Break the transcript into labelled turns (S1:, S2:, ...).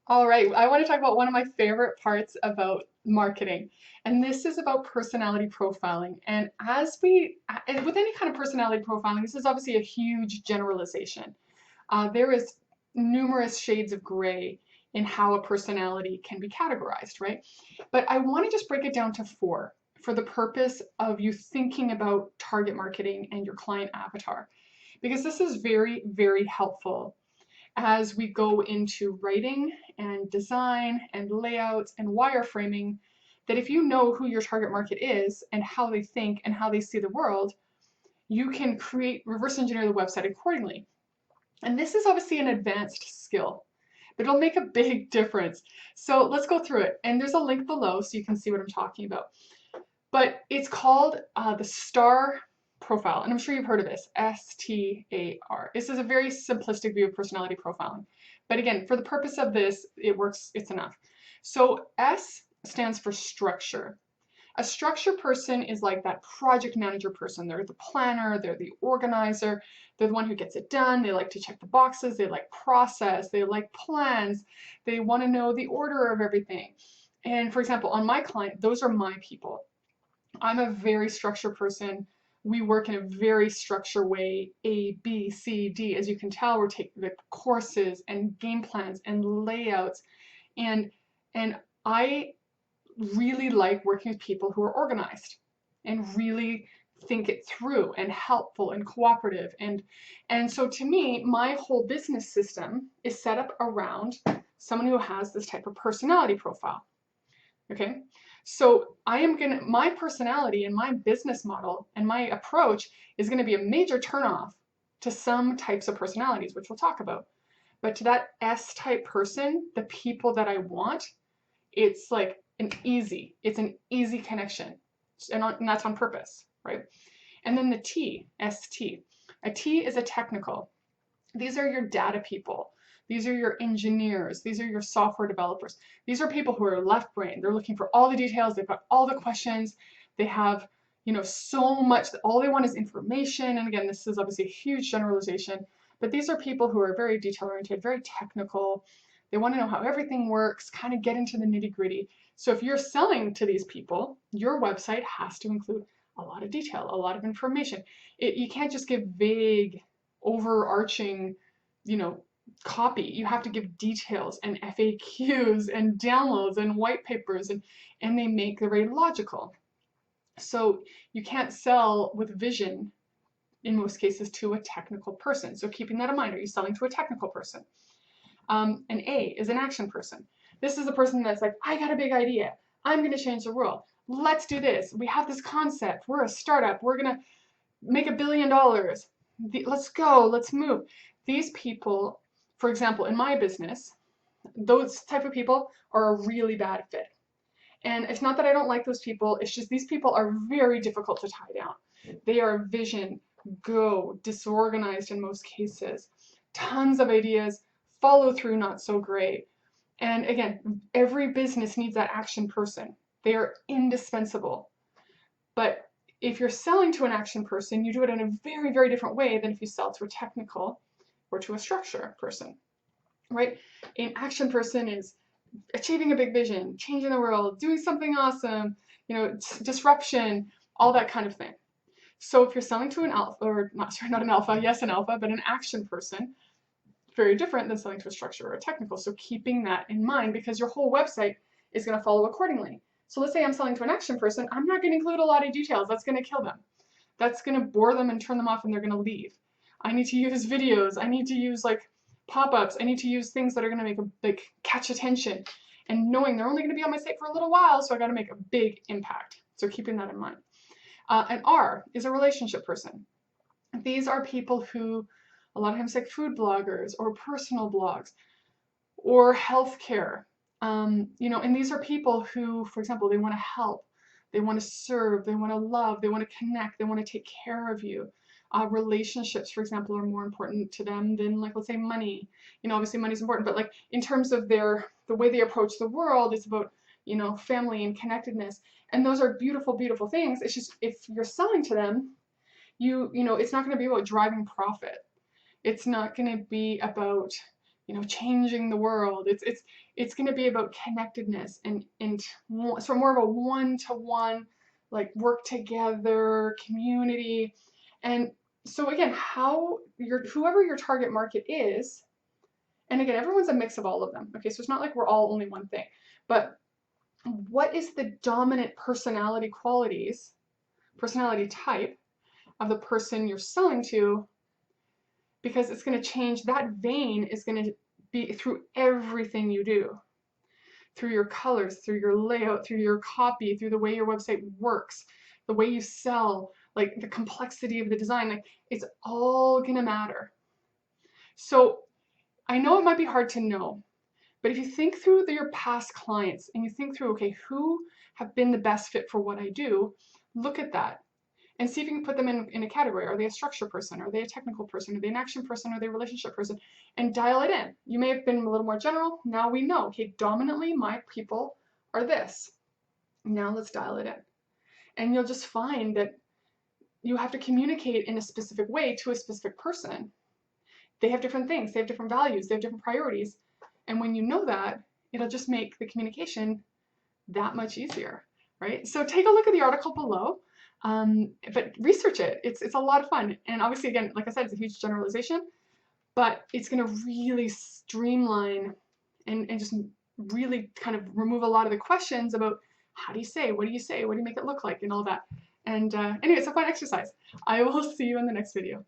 S1: All right, I want to talk about one of my favorite parts about marketing, and this is about personality profiling. And with any kind of personality profiling, this is obviously a huge generalization. There is numerous shades of gray in how a personality can be categorized, right? But I want to just break it down to four for the purpose of you thinking about target marketing and your client avatar, because this is very, very helpful as we go into writing and design and layouts and wireframing, that if you know who your target market is and how they think and how they see the world, you can reverse engineer the website accordingly. And this is obviously an advanced skill, but it'll make a big difference. So let's go through it. And there's a link below so you can see what I'm talking about. But it's called the STAR profile, and I'm sure you've heard of this, STAR. This is a very simplistic view of personality profiling. But again, for the purpose of this, it works, it's enough. So S stands for structure. A structure person is like that project manager person. They're the planner, they're the organizer, they're the one who gets it done. They like to check the boxes, they like process, they like plans, they want to know the order of everything. And for example, on my client, those are my people. I'm a very structured person. We work in a very structured way, A, B, C, D. As you can tell, we're taking the courses and game plans and layouts. And and I really like working with people who are organized and really think it through and helpful and cooperative. And so to me, my whole business system is set up around someone who has this type of personality profile. Okay. So my personality and my business model and my approach is going to be a major turnoff to some types of personalities, which we'll talk about. But to that S type person, the people that I want, it's like it's an easy connection. And that's on purpose, right? And then the T, ST. A T is a technical. These are your data people. These are your engineers. These are your software developers. These are people who are left brain. They're looking for all the details. They've got all the questions. They have, so much. All they want is information. And again, this is obviously a huge generalization, but these are people who are very detail oriented, very technical. They want to know how everything works, kind of get into the nitty gritty. So if you're selling to these people, your website has to include a lot of detail, a lot of information. You can't just give vague overarching, you know, copy. You have to give details and FAQs and downloads and white papers, and they make the very logical. So you can't sell with vision in most cases to a technical person. So keeping that in mind, are you selling to a technical person? An A is an action person. This is a person that's like, I got a big idea. I'm going to change the world. Let's do this. We have this concept. We're a startup. We're going to make $1 billion. Let's go. Let's move. These people, for example, in my business, those type of people are a really bad fit. And it's not that I don't like those people, it's just these people are very difficult to tie down. They are vision, go, disorganized in most cases, tons of ideas, follow through not so great. And again, every business needs that action person. They are indispensable. But if you're selling to an action person, you do it in a very, very different way than if you sell to a technical or to a structure person, right? An action person is achieving a big vision, changing the world, doing something awesome, disruption, all that kind of thing. So if you're selling to an alpha, or not, sorry, not an alpha, yes, an alpha, but an action person, very different than selling to a structure or a technical. So keeping that in mind, because your whole website is going to follow accordingly. So let's say I'm selling to an action person, I'm not going to include a lot of details. That's going to kill them. That's going to bore them and turn them off, and they're going to leave. I need to use videos. I need to use like pop-ups. I need to use things that are going to make a big catch attention. And knowing they're only going to be on my site for a little while, so I got to make a big impact. So keeping that in mind. And R is a relationship person. These are people who, a lot of times, like food bloggers or personal blogs or healthcare. And these are people who, for example, they want to help, they want to serve, they want to love, they want to connect, they want to take care of you. Relationships, for example, are more important to them than, like, let's say money. Obviously money is important, but like in terms of the way they approach the world, it's about, family and connectedness. And those are beautiful, beautiful things. It's just if you're selling to them, it's not going to be about driving profit. It's not going to be about changing the world. It's going to be about connectedness and so more of a one-to-one, like work together, community. And so again, whoever your target market is, and again, everyone's a mix of all of them. Okay, so it's not like we're all only one thing, but what is the dominant personality qualities, personality type of the person you're selling to? Because it's going to change, that vein is going to be through everything you do, through your colors, through your layout, through your copy, through the way your website works, the way you sell, like the complexity of the design, like it's all going to matter. So I know it might be hard to know, but if you think through your past clients and you think through, okay, who have been the best fit for what I do, look at that and see if you can put them in a category. Are they a structure person? Are they a technical person? Are they an action person? Are they a relationship person? And dial it in. You may have been a little more general. Now we know, okay, dominantly my people are this. Now let's dial it in. And you'll just find that you have to communicate in a specific way to a specific person. They have different things. They have different values. They have different priorities. And when you know that, it'll just make the communication that much easier, right? So take a look at the article below, but research it. It's a lot of fun. And obviously, again, like I said, it's a huge generalization, but it's going to really streamline and just really kind of remove a lot of the questions about how do you say, what do you say, what do you make it look like, and all that. And anyway, it's a fun exercise. I will see you in the next video.